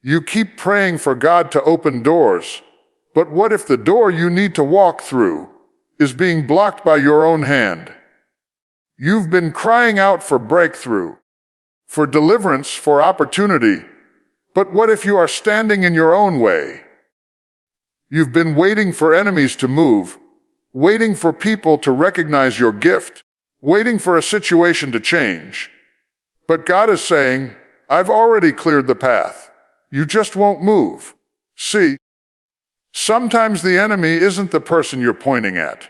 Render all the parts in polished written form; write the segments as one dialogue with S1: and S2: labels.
S1: You keep praying for God to open doors, but what if the door you need to walk through is being blocked by your own hand? You've been crying out for breakthrough, for deliverance, for opportunity, but what if you are standing in your own way? You've been waiting for enemies to move, waiting for people to recognize your gift, waiting for a situation to change. But God is saying, I've already cleared the path. You just won't move. See, sometimes the enemy isn't the person you're pointing at.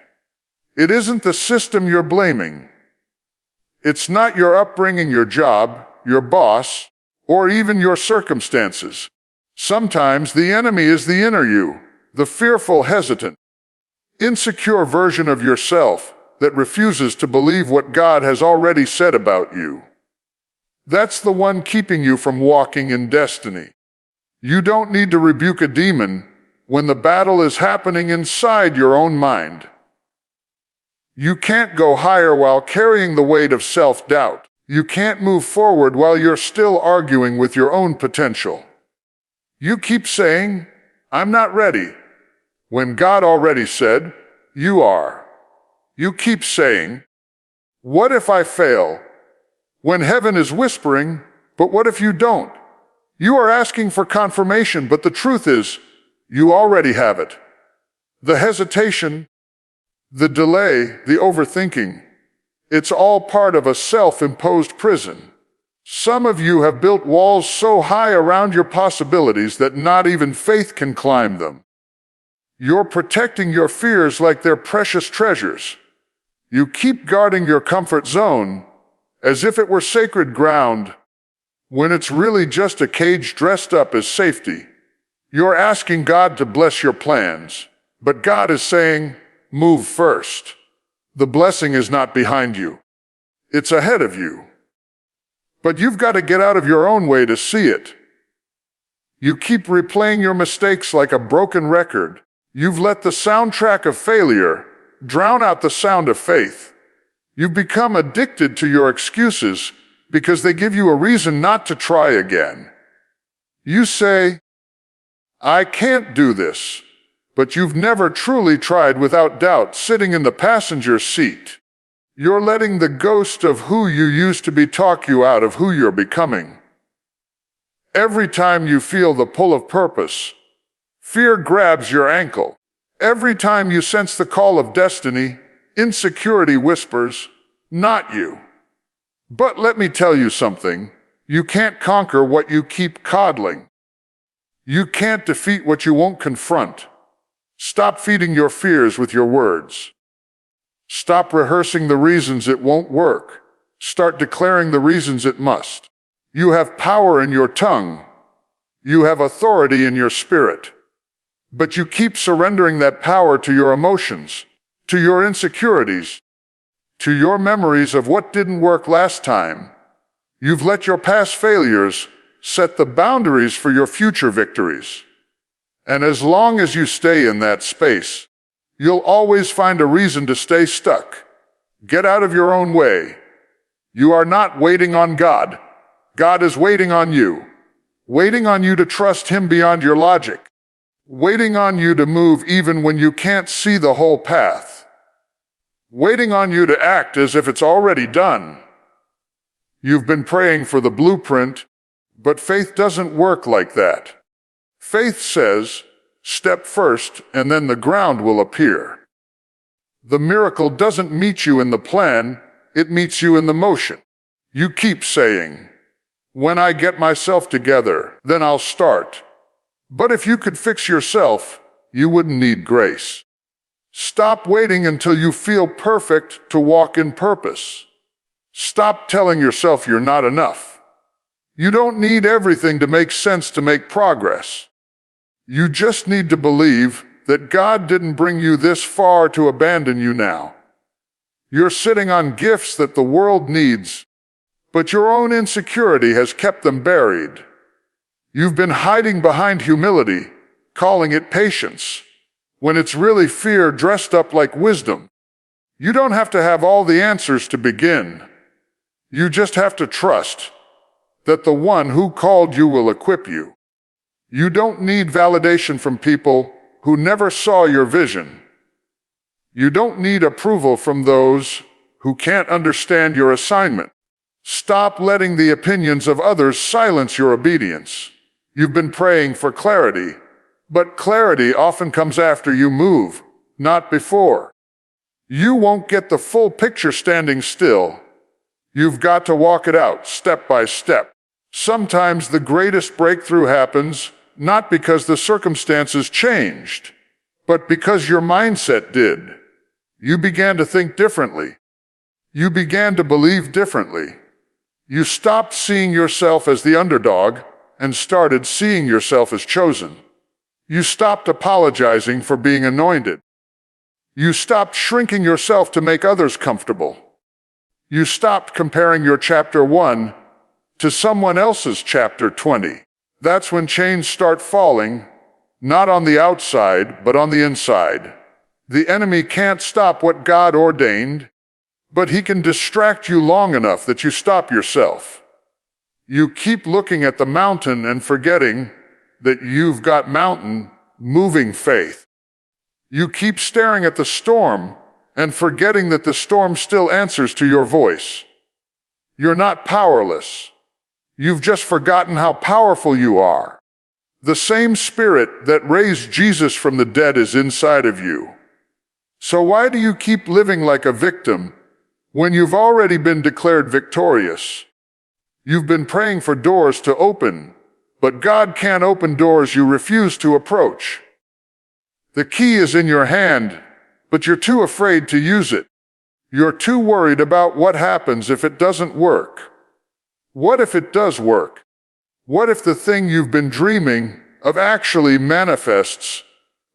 S1: It isn't the system you're blaming. It's not your upbringing, your job, your boss, or even your circumstances. Sometimes the enemy is the inner you, the fearful, hesitant, insecure version of yourself that refuses to believe what God has already said about you. That's the one keeping you from walking in destiny. You don't need to rebuke a demon when the battle is happening inside your own mind. You can't go higher while carrying the weight of self-doubt. You can't move forward while you're still arguing with your own potential. You keep saying, I'm not ready, when God already said, you are. You keep saying, what if I fail? When heaven is whispering, but what if you don't? You are asking for confirmation, but the truth is, you already have it. The hesitation, the delay, the overthinking, it's all part of a self-imposed prison. Some of you have built walls so high around your possibilities that not even faith can climb them. You're protecting your fears like they're precious treasures. You keep guarding your comfort zone as if it were sacred ground, when it's really just a cage dressed up as safety. You're asking God to bless your plans, but God is saying, move first. The blessing is not behind you. It's ahead of you. But you've got to get out of your own way to see it. You keep replaying your mistakes like a broken record. You've let the soundtrack of failure drown out the sound of faith. You've become addicted to your excuses because they give you a reason not to try again. You say, I can't do this. But you've never truly tried without doubt sitting in the passenger seat. You're letting the ghost of who you used to be talk you out of who you're becoming. Every time you feel the pull of purpose, fear grabs your ankle. Every time you sense the call of destiny, insecurity whispers, not you. But let me tell you something, you can't conquer what you keep coddling. You can't defeat what you won't confront. Stop feeding your fears with your words. Stop rehearsing the reasons it won't work. Start declaring the reasons it must. You have power in your tongue. You have authority in your spirit. But you keep surrendering that power to your emotions, to your insecurities, to your memories of what didn't work last time. You've let your past failures set the boundaries for your future victories. And as long as you stay in that space, you'll always find a reason to stay stuck. Get out of your own way. You are not waiting on God. God is waiting on you. Waiting on you to trust Him beyond your logic. Waiting on you to move even when you can't see the whole path. Waiting on you to act as if it's already done. You've been praying for the blueprint, but faith doesn't work like that. Faith says, step first and then the ground will appear. The miracle doesn't meet you in the plan, it meets you in the motion. You keep saying, when I get myself together, then I'll start. But if you could fix yourself, you wouldn't need grace. Stop waiting until you feel perfect to walk in purpose. Stop telling yourself you're not enough. You don't need everything to make sense to make progress. You just need to believe that God didn't bring you this far to abandon you now. You're sitting on gifts that the world needs, but your own insecurity has kept them buried. You've been hiding behind humility, calling it patience, when it's really fear dressed up like wisdom. You don't have to have all the answers to begin. You just have to trust that the one who called you will equip you. You don't need validation from people who never saw your vision. You don't need approval from those who can't understand your assignment. Stop letting the opinions of others silence your obedience. You've been praying for clarity, but clarity often comes after you move, not before. You won't get the full picture standing still. You've got to walk it out step by step. Sometimes the greatest breakthrough happens not because the circumstances changed, but because your mindset did. You began to think differently. You began to believe differently. You stopped seeing yourself as the underdog and started seeing yourself as chosen. You stopped apologizing for being anointed. You stopped shrinking yourself to make others comfortable. You stopped comparing your chapter 1 to someone else's chapter 20. That's when chains start falling, not on the outside, but on the inside. The enemy can't stop what God ordained, but he can distract you long enough that you stop yourself. You keep looking at the mountain and forgetting that you've got mountain-moving faith. You keep staring at the storm and forgetting that the storm still answers to your voice. You're not powerless. You've just forgotten how powerful you are. The same Spirit that raised Jesus from the dead is inside of you. So why do you keep living like a victim when you've already been declared victorious? You've been praying for doors to open, but God can't open doors you refuse to approach. The key is in your hand, but you're too afraid to use it. You're too worried about what happens if it doesn't work. What if it does work? What if the thing you've been dreaming of actually manifests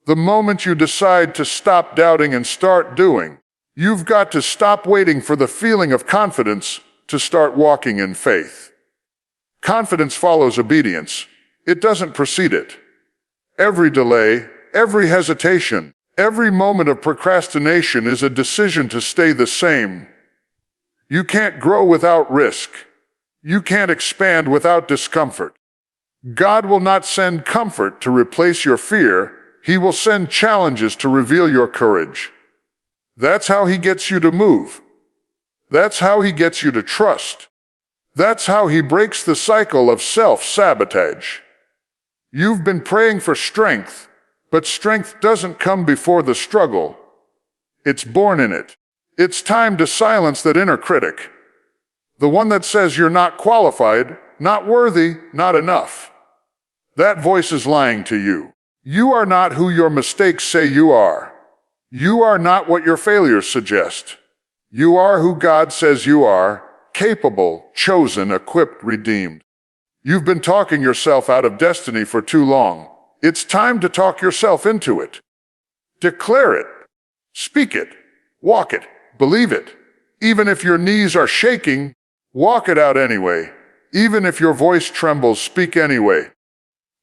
S1: the moment you decide to stop doubting and start doing? You've got to stop waiting for the feeling of confidence to start walking in faith. Confidence follows obedience. It doesn't precede it. Every delay, every hesitation, every moment of procrastination is a decision to stay the same. You can't grow without risk. You can't expand without discomfort. God will not send comfort to replace your fear. He will send challenges to reveal your courage. That's how he gets you to move. That's how he gets you to trust. That's how he breaks the cycle of self-sabotage. You've been praying for strength, but strength doesn't come before the struggle. It's born in it. It's time to silence that inner critic. The one that says you're not qualified, not worthy, not enough. That voice is lying to you. You are not who your mistakes say you are. You are not what your failures suggest. You are who God says you are, capable, chosen, equipped, redeemed. You've been talking yourself out of destiny for too long. It's time to talk yourself into it. Declare it. Speak it. Walk it. Believe it. Even if your knees are shaking, walk it out anyway. Even if your voice trembles, speak anyway.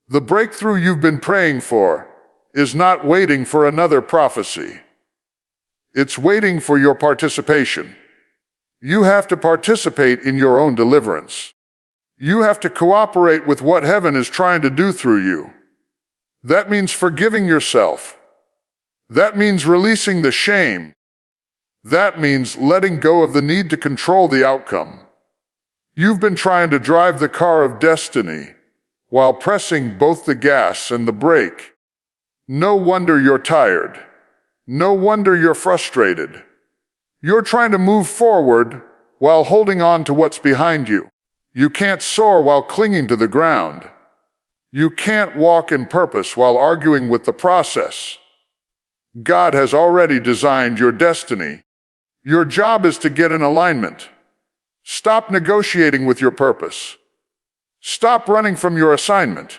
S1: The breakthrough you've been praying for is not waiting for another prophecy. It's waiting for your participation. You have to participate in your own deliverance. You have to cooperate with what heaven is trying to do through you. That means forgiving yourself. That means releasing the shame. That means letting go of the need to control the outcome. You've been trying to drive the car of destiny while pressing both the gas and the brake. No wonder you're tired. No wonder you're frustrated. You're trying to move forward while holding on to what's behind you. You can't soar while clinging to the ground. You can't walk in purpose while arguing with the process. God has already designed your destiny. Your job is to get in alignment. Stop negotiating with your purpose. Stop running from your assignment.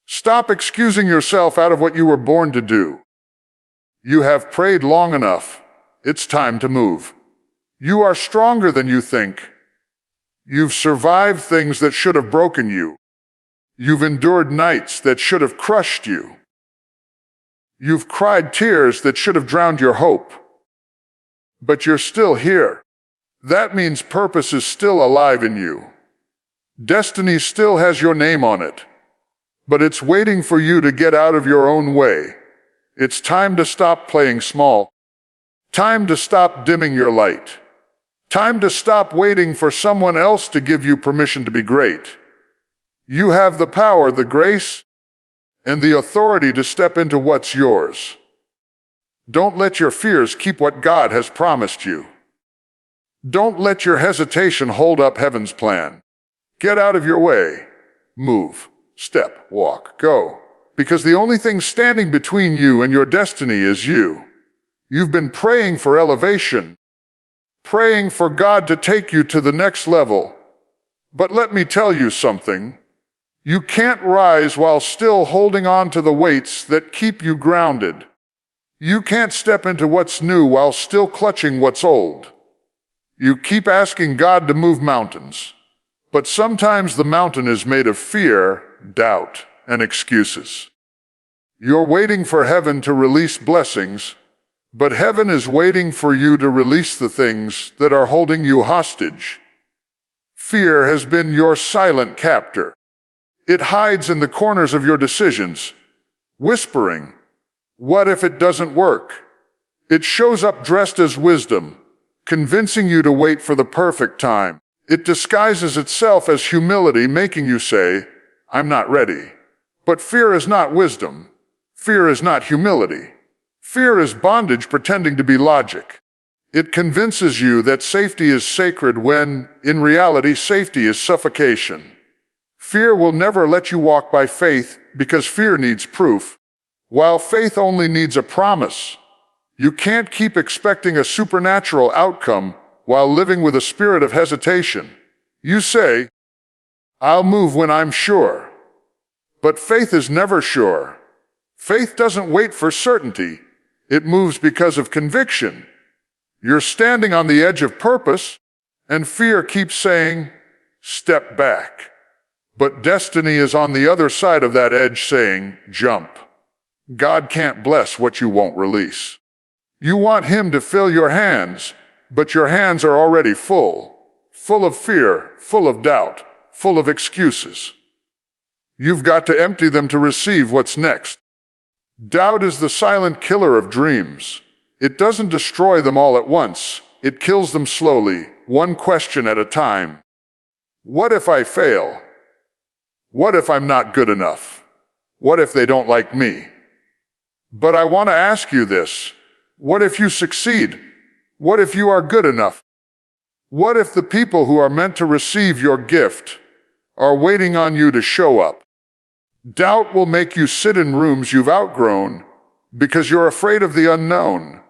S1: Stop excusing yourself out of what you were born to do. You have prayed long enough. It's time to move. You are stronger than you think. You've survived things that should have broken you. You've endured nights that should have crushed you. You've cried tears that should have drowned your hope. But you're still here. That means purpose is still alive in you. Destiny still has your name on it. but it's waiting for you to get out of your own way. It's time to stop playing small. Time to stop dimming your light. Time to stop waiting for someone else to give you permission to be great. You have the power, the grace, and the authority to step into what's yours. Don't let your fears keep what God has promised you. Don't let your hesitation hold up heaven's plan. Get out of your way. Move, step, walk, go. Because the only thing standing between you and your destiny is you. You've been praying for elevation, praying for God to take you to the next level. But let me tell you something. You can't rise while still holding on to the weights that keep you grounded. You can't step into what's new while still clutching what's old. You keep asking God to move mountains, but sometimes the mountain is made of fear, doubt, and excuses. You're waiting for heaven to release blessings, but heaven is waiting for you to release the things that are holding you hostage. Fear has been your silent captor. It hides in the corners of your decisions, whispering, "What if it doesn't work?" It shows up dressed as wisdom, convincing you to wait for the perfect time. It disguises itself as humility, making you say, "I'm not ready." But fear is not wisdom. Fear is not humility. Fear is bondage pretending to be logic. It convinces you that safety is sacred when, in reality, safety is suffocation. Fear will never let you walk by faith because fear needs proof, while faith only needs a promise. You can't keep expecting a supernatural outcome while living with a spirit of hesitation. You say, "I'll move when I'm sure." But faith is never sure. Faith doesn't wait for certainty. It moves because of conviction. You're standing on the edge of purpose, and fear keeps saying, "Step back." But destiny is on the other side of that edge saying, "Jump." God can't bless what you won't release. You want Him to fill your hands, but your hands are already full of fear, full of doubt, full of excuses. You've got to empty them to receive what's next. Doubt is the silent killer of dreams. It doesn't destroy them all at once. It kills them slowly, one question at a time. What if I fail? What if I'm not good enough? What if they don't like me? But I want to ask you this. What if you succeed? What if you are good enough? What if the people who are meant to receive your gift are waiting on you to show up? Doubt will make you sit in rooms you've outgrown because you're afraid of the unknown.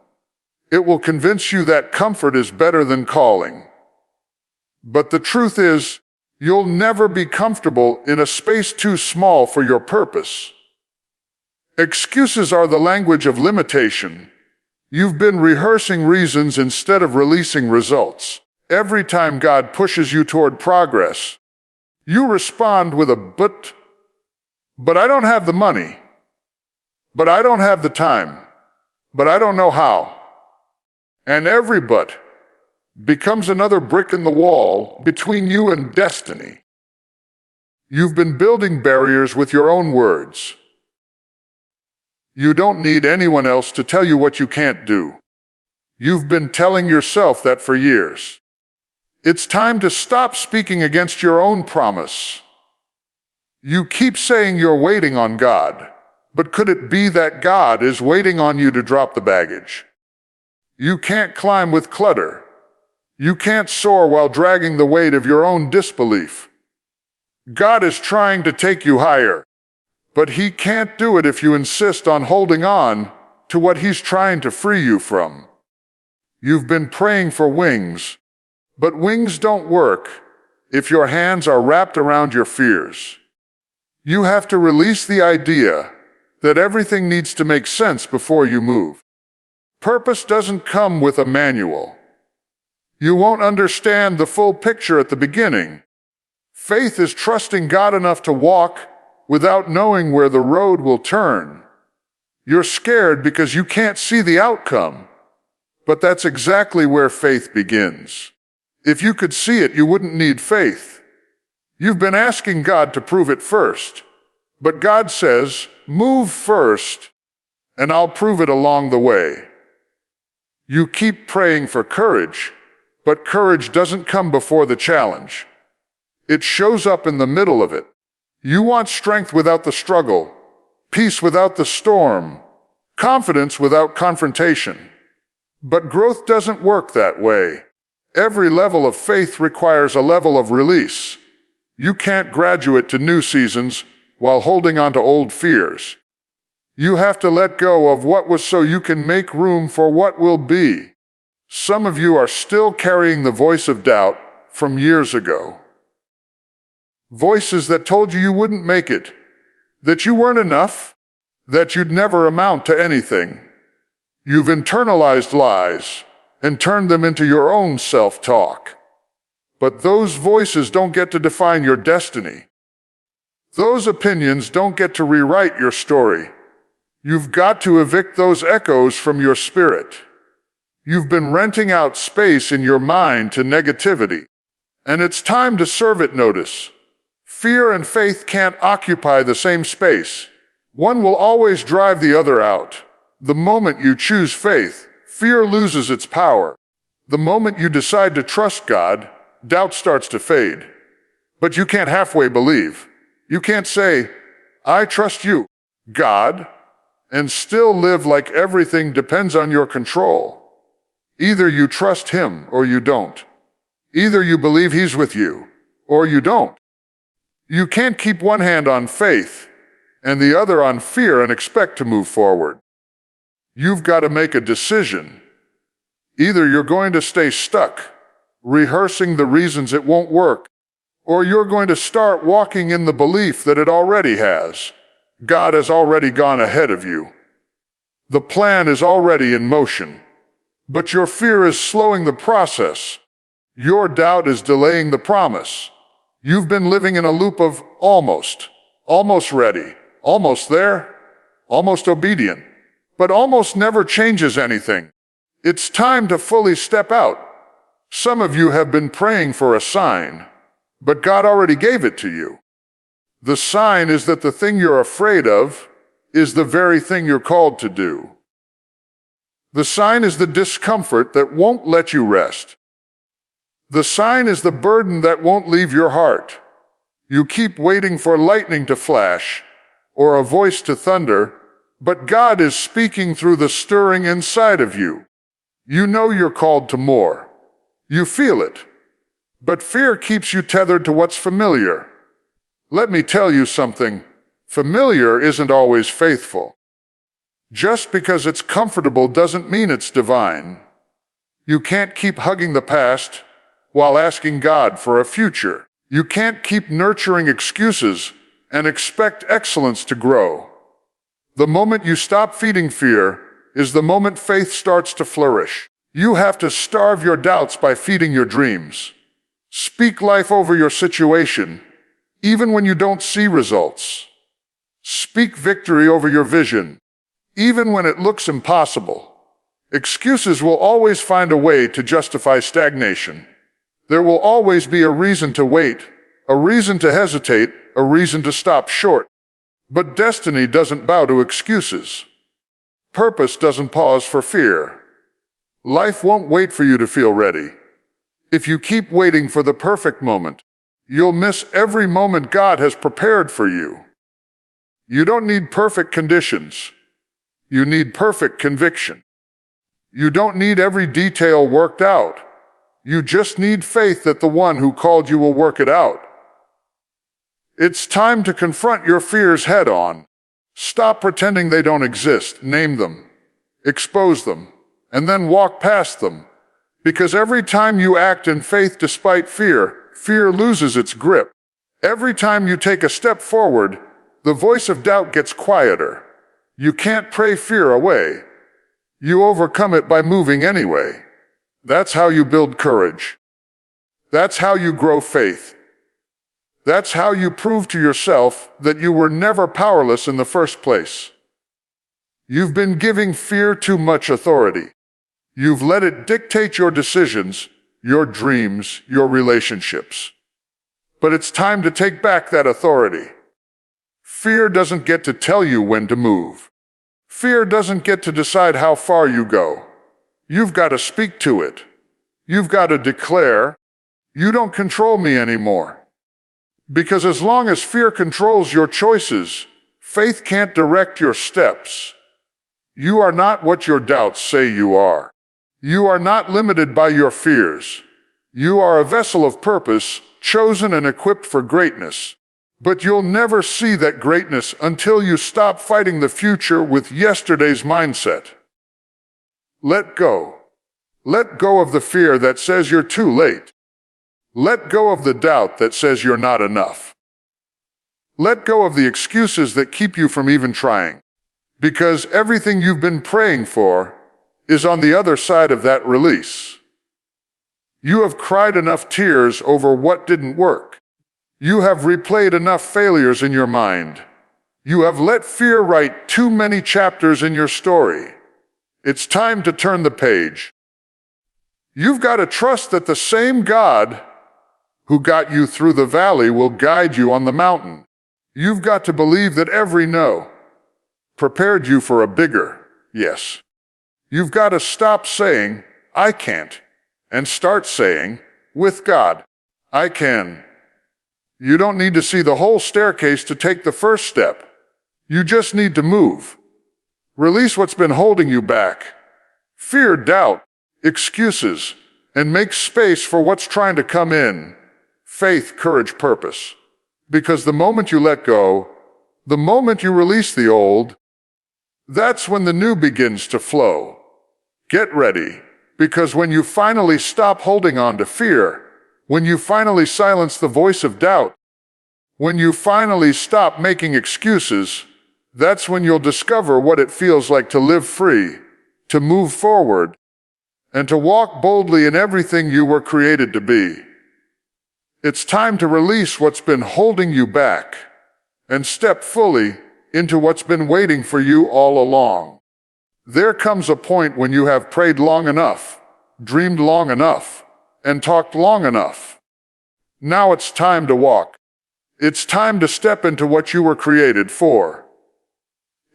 S1: It will convince you that comfort is better than calling. But the truth is, you'll never be comfortable in a space too small for your purpose. Excuses are the language of limitation. You've been rehearsing reasons instead of releasing results. Every time God pushes you toward progress, you respond with a but I don't have the money. But I don't have the time. But I don't know how. And every but becomes another brick in the wall between you and destiny. You've been building barriers with your own words. You don't need anyone else to tell you what you can't do. You've been telling yourself that for years. It's time to stop speaking against your own promise. You keep saying you're waiting on God, but could it be that God is waiting on you to drop the baggage? You can't climb with clutter. You can't soar while dragging the weight of your own disbelief. God is trying to take you higher, but He can't do it if you insist on holding on to what He's trying to free you from. You've been praying for wings, but wings don't work if your hands are wrapped around your fears. You have to release the idea that everything needs to make sense before you move. Purpose doesn't come with a manual. You won't understand the full picture at the beginning. Faith is trusting God enough to walk without knowing where the road will turn. You're scared because you can't see the outcome, but that's exactly where faith begins. If you could see it, you wouldn't need faith. You've been asking God to prove it first, But God says, move first, and I'll prove it along the way. You keep praying for courage, but courage doesn't come before the challenge. It shows up in the middle of it. You want strength without the struggle, peace without the storm, confidence without confrontation. But growth doesn't work that way. Every level of faith requires a level of release. You can't graduate to new seasons while holding on to old fears. You have to let go of what was so you can make room for what will be. Some of you are still carrying the voice of doubt from years ago. Voices that told you you wouldn't make it, that you weren't enough, that you'd never amount to anything. You've internalized lies and turned them into your own self-talk. But those voices don't get to define your destiny. Those opinions don't get to rewrite your story. You've got to evict those echoes from your spirit. You've been renting out space in your mind to negativity, and it's time to serve it notice. Fear and faith can't occupy the same space. One will always drive the other out. The moment you choose faith, fear loses its power. The moment you decide to trust God, doubt starts to fade. But you can't halfway believe. You can't say, I trust you, God, and still live like everything depends on your control. Either you trust Him or you don't. Either you believe He's with you or you don't. You can't keep one hand on faith and the other on fear and expect to move forward. You've got to make a decision. Either you're going to stay stuck, rehearsing the reasons it won't work, or you're going to start walking in the belief that it already has. God has already gone ahead of you. The plan is already in motion, but your fear is slowing the process. Your doubt is delaying the promise. You've been living in a loop of almost ready, almost there, almost obedient, but almost never changes anything. It's time to fully step out. Some of you have been praying for a sign, but God already gave it to you. The sign is that the thing you're afraid of is the very thing you're called to do. The sign is the discomfort that won't let you rest. The sign is the burden that won't leave your heart. You keep waiting for lightning to flash or a voice to thunder, but God is speaking through the stirring inside of you. You know you're called to more. You feel it. But fear keeps you tethered to what's familiar. Let me tell you something. Familiar isn't always faithful. Just because it's comfortable doesn't mean it's divine. You can't keep hugging the past while asking God for a future. You can't keep nurturing excuses and expect excellence to grow. The moment you stop feeding fear is the moment faith starts to flourish. You have to starve your doubts by feeding your dreams. Speak life over your situation, even when you don't see results. Speak victory over your vision, even when it looks impossible. Excuses will always find a way to justify stagnation. There will always be a reason to wait, a reason to hesitate, a reason to stop short. But destiny doesn't bow to excuses. Purpose doesn't pause for fear. Life won't wait for you to feel ready. If you keep waiting for the perfect moment, you'll miss every moment God has prepared for you. You don't need perfect conditions. You need perfect conviction. You don't need every detail worked out. You just need faith that the one who called you will work it out. It's time to confront your fears head on. Stop pretending they don't exist. Name them, expose them, and then walk past them. Because every time you act in faith despite fear, fear loses its grip. Every time you take a step forward, the voice of doubt gets quieter. You can't pray fear away. You overcome it by moving anyway. That's how you build courage. That's how you grow faith. That's how you prove to yourself that you were never powerless in the first place. You've been giving fear too much authority. You've let it dictate your decisions, your dreams, your relationships. But it's time to take back that authority. Fear doesn't get to tell you when to move. Fear doesn't get to decide how far you go. You've got to speak to it. You've got to declare, "You don't control me anymore." Because as long as fear controls your choices, faith can't direct your steps. You are not what your doubts say you are. You are not limited by your fears. You are a vessel of purpose, chosen and equipped for greatness. But you'll never see that greatness until you stop fighting the future with yesterday's mindset. Let go. Let go of the fear that says you're too late. Let go of the doubt that says you're not enough. Let go of the excuses that keep you from even trying. Because everything you've been praying for is on the other side of that release. You have cried enough tears over what didn't work. You have replayed enough failures in your mind. You have let fear write too many chapters in your story. It's time to turn the page. You've got to trust that the same God who got you through the valley will guide you on the mountain. You've got to believe that every no prepared you for a bigger yes. You've got to stop saying, "I can't," and start saying, "With God, I can." You don't need to see the whole staircase to take the first step. You just need to move. Release what's been holding you back. Fear, doubt, excuses, and make space for what's trying to come in. Faith, courage, purpose. Because the moment you let go, the moment you release the old, that's when the new begins to flow. Get ready, because when you finally stop holding on to fear, when you finally silence the voice of doubt, when you finally stop making excuses, that's when you'll discover what it feels like to live free, to move forward, and to walk boldly in everything you were created to be. It's time to release what's been holding you back and step fully into what's been waiting for you all along. There comes a point when you have prayed long enough, dreamed long enough, and talked long enough. Now it's time to walk. It's time to step into what you were created for.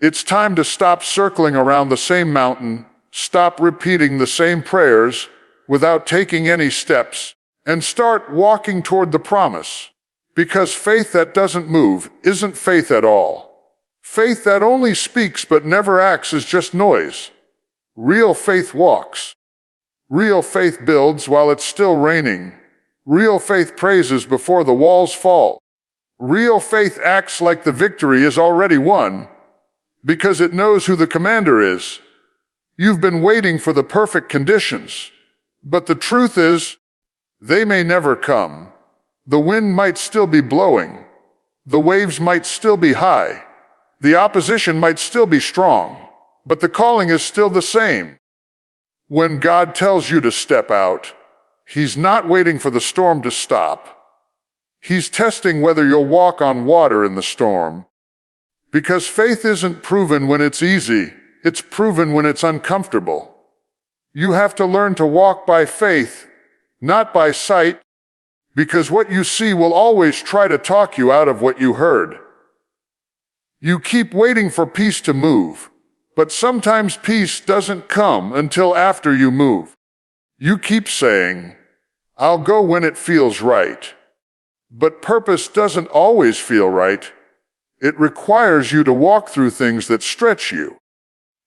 S1: It's time to stop circling around the same mountain, stop repeating the same prayers without taking any steps, and start walking toward the promise. Because faith that doesn't move isn't faith at all. Faith that only speaks but never acts is just noise. Real faith walks. Real faith builds while it's still raining. Real faith praises before the walls fall. Real faith acts like the victory is already won, because it knows who the commander is. You've been waiting for the perfect conditions, but the truth is, they may never come. The wind might still be blowing. The waves might still be high. The opposition might still be strong, but the calling is still the same. When God tells you to step out, He's not waiting for the storm to stop. He's testing whether you'll walk on water in the storm. Because faith isn't proven when it's easy, it's proven when it's uncomfortable. You have to learn to walk by faith, not by sight, because what you see will always try to talk you out of what you heard. You keep waiting for peace to move, but sometimes peace doesn't come until after you move. You keep saying, "I'll go when it feels right." But purpose doesn't always feel right. It requires you to walk through things that stretch you.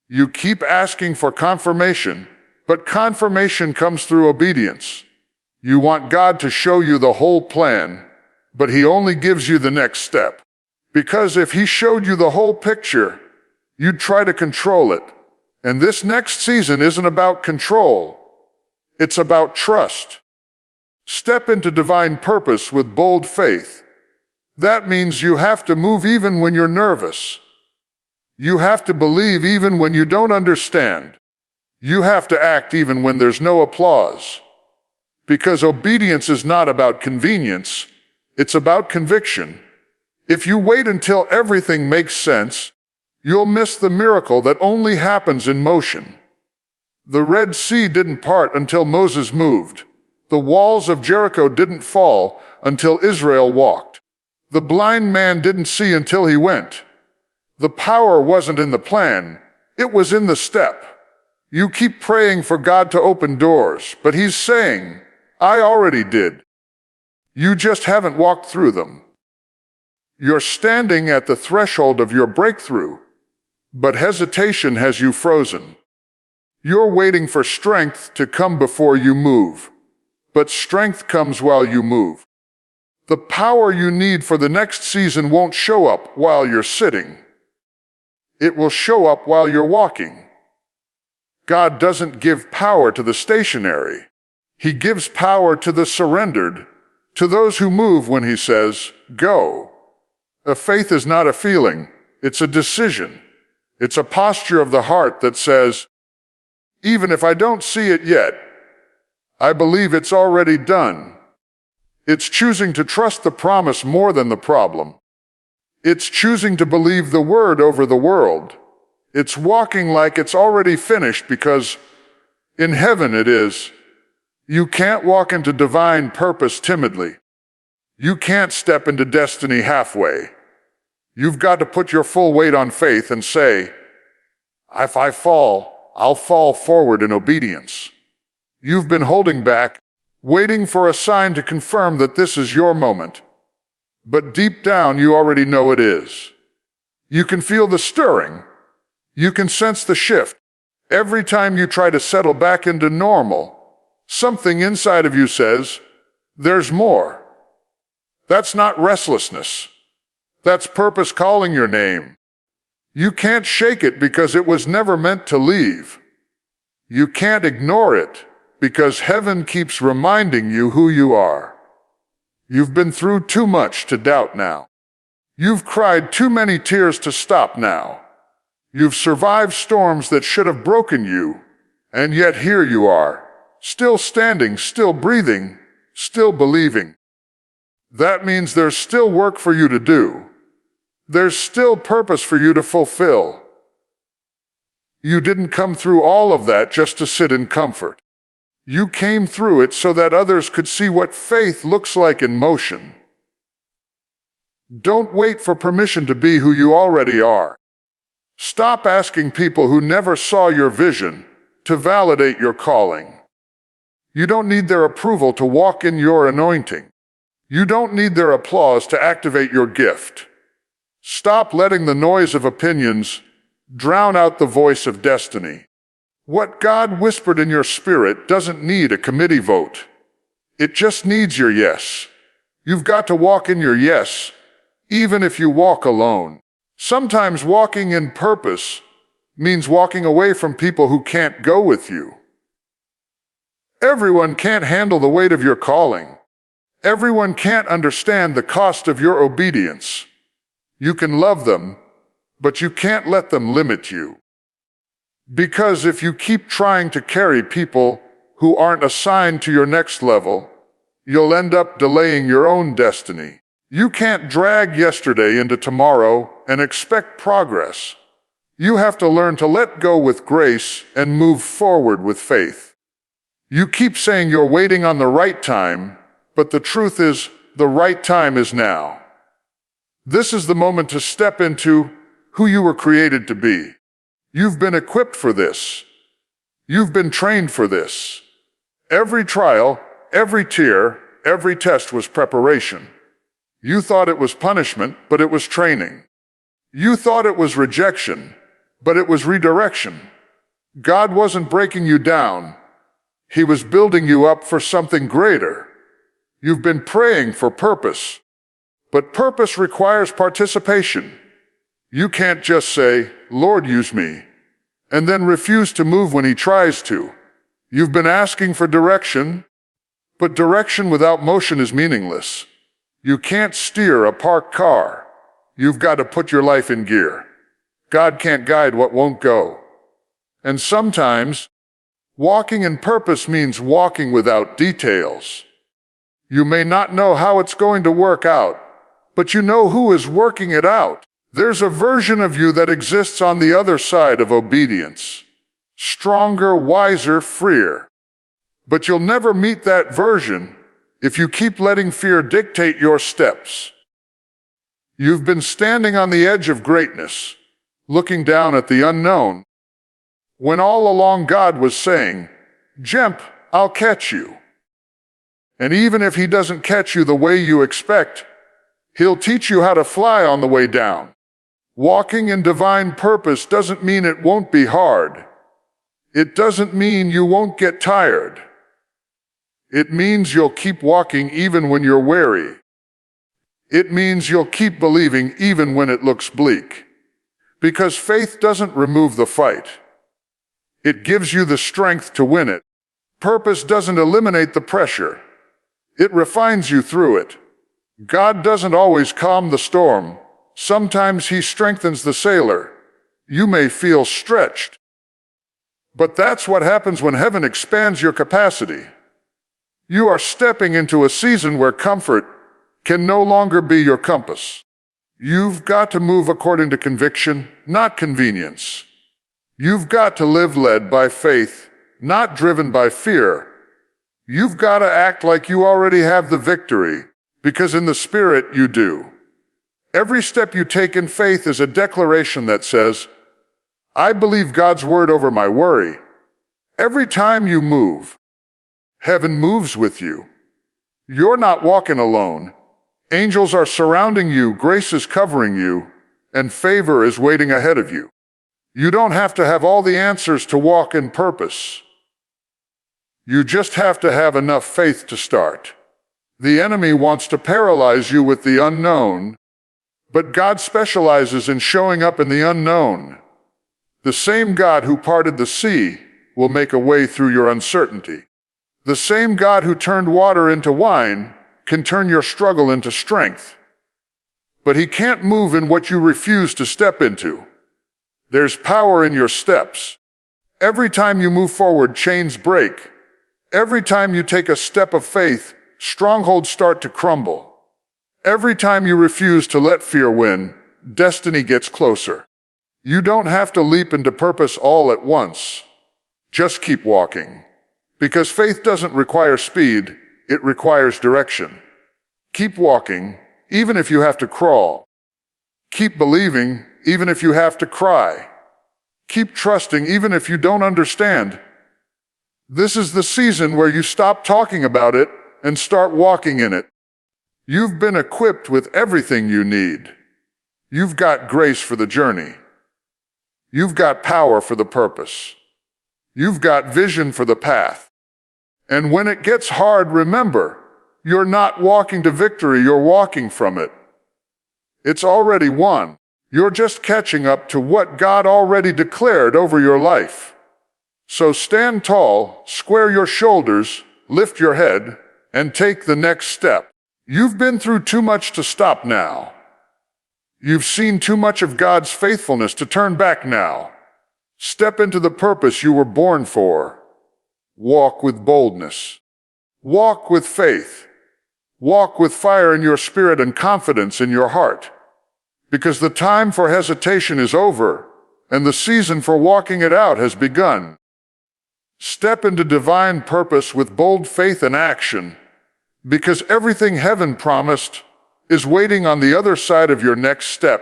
S1: You keep asking for confirmation, but confirmation comes through obedience. You want God to show you the whole plan, but He only gives you the next step. Because if He showed you the whole picture, you'd try to control it. And this next season isn't about control. It's about trust. Step into divine purpose with bold faith. That means you have to move even when you're nervous. You have to believe even when you don't understand. You have to act even when there's no applause. Because obedience is not about convenience, it's about conviction. If you wait until everything makes sense, you'll miss the miracle that only happens in motion. The Red Sea didn't part until Moses moved. The walls of Jericho didn't fall until Israel walked. The blind man didn't see until he went. The power wasn't in the plan, it was in the step. You keep praying for God to open doors, but He's saying, I already did. You just haven't walked through them. You're standing at the threshold of your breakthrough, but hesitation has you frozen. You're waiting for strength to come before you move, but strength comes while you move. The power you need for the next season won't show up while you're sitting. It will show up while you're walking. God doesn't give power to the stationary. He gives power to the surrendered, to those who move when He says, go. A faith is not a feeling, it's a decision. It's a posture of the heart that says, even if I don't see it yet, I believe it's already done. It's choosing to trust the promise more than the problem. It's choosing to believe the word over the world. It's walking like it's already finished because in heaven it is. You can't walk into divine purpose timidly. You can't step into destiny halfway. You've got to put your full weight on faith and say, if I fall, I'll fall forward in obedience. You've been holding back, waiting for a sign to confirm that this is your moment. But deep down, you already know it is. You can feel the stirring. You can sense the shift. Every time you try to settle back into normal, something inside of you says, there's more. That's not restlessness. That's purpose calling your name. You can't shake it because it was never meant to leave. You can't ignore it because heaven keeps reminding you who you are. You've been through too much to doubt now. You've cried too many tears to stop now. You've survived storms that should have broken you, and yet here you are, still standing, still breathing, still believing. That means there's still work for you to do. There's still purpose for you to fulfill. You didn't come through all of that just to sit in comfort. You came through it so that others could see what faith looks like in motion. Don't wait for permission to be who you already are. Stop asking people who never saw your vision to validate your calling. You don't need their approval to walk in your anointing. You don't need their applause to activate your gift. Stop letting the noise of opinions drown out the voice of destiny. What God whispered in your spirit doesn't need a committee vote. It just needs your yes. You've got to walk in your yes, even if you walk alone. Sometimes walking in purpose means walking away from people who can't go with you. Everyone can't handle the weight of your calling. Everyone can't understand the cost of your obedience. You can love them, but you can't let them limit you. Because if you keep trying to carry people who aren't assigned to your next level, you'll end up delaying your own destiny. You can't drag yesterday into tomorrow and expect progress. You have to learn to let go with grace and move forward with faith. You keep saying you're waiting on the right time, but the truth is, the right time is now. This is the moment to step into who you were created to be. You've been equipped for this. You've been trained for this. Every trial, every tear, every test was preparation. You thought it was punishment, but it was training. You thought it was rejection, but it was redirection. God wasn't breaking you down. He was building you up for something greater. You've been praying for purpose, but purpose requires participation. You can't just say, Lord, use me, and then refuse to move when He tries to. You've been asking for direction, but direction without motion is meaningless. You can't steer a parked car. You've got to put your life in gear. God can't guide what won't go. And sometimes, walking in purpose means walking without details. You may not know how it's going to work out, but you know who is working it out. There's a version of you that exists on the other side of obedience. Stronger, wiser, freer. But you'll never meet that version if you keep letting fear dictate your steps. You've been standing on the edge of greatness, looking down at the unknown, when all along God was saying, "Jump, I'll catch you." And even if he doesn't catch you the way you expect, he'll teach you how to fly on the way down. Walking in divine purpose doesn't mean it won't be hard. It doesn't mean you won't get tired. It means you'll keep walking even when you're weary. It means you'll keep believing even when it looks bleak. Because faith doesn't remove the fight. It gives you the strength to win it. Purpose doesn't eliminate the pressure. It refines you through it. God doesn't always calm the storm. Sometimes he strengthens the sailor. You may feel stretched. But that's what happens when heaven expands your capacity. You are stepping into a season where comfort can no longer be your compass. You've got to move according to conviction, not convenience. You've got to live led by faith, not driven by fear. You've got to act like you already have the victory, because in the Spirit you do. Every step you take in faith is a declaration that says, "I believe God's word over my worry." Every time you move, heaven moves with you. You're not walking alone. Angels are surrounding you, grace is covering you, and favor is waiting ahead of you. You don't have to have all the answers to walk in purpose. You just have to have enough faith to start. The enemy wants to paralyze you with the unknown, but God specializes in showing up in the unknown. The same God who parted the sea will make a way through your uncertainty. The same God who turned water into wine can turn your struggle into strength. But he can't move in what you refuse to step into. There's power in your steps. Every time you move forward, chains break. Every time you take a step of faith, strongholds start to crumble. Every time you refuse to let fear win, destiny gets closer. You don't have to leap into purpose all at once. Just keep walking. Because faith doesn't require speed, it requires direction. Keep walking, even if you have to crawl. Keep believing, even if you have to cry. Keep trusting, even if you don't understand. This is the season where you stop talking about it and start walking in it. You've been equipped with everything you need. You've got grace for the journey. You've got power for the purpose. You've got vision for the path. And when it gets hard, remember, you're not walking to victory, you're walking from it. It's already won. You're just catching up to what God already declared over your life. So stand tall, square your shoulders, lift your head, and take the next step. You've been through too much to stop now. You've seen too much of God's faithfulness to turn back now. Step into the purpose you were born for. Walk with boldness. Walk with faith. Walk with fire in your spirit and confidence in your heart. Because the time for hesitation is over, and the season for walking it out has begun. Step into divine purpose with bold faith and action, because everything heaven promised is waiting on the other side of your next step.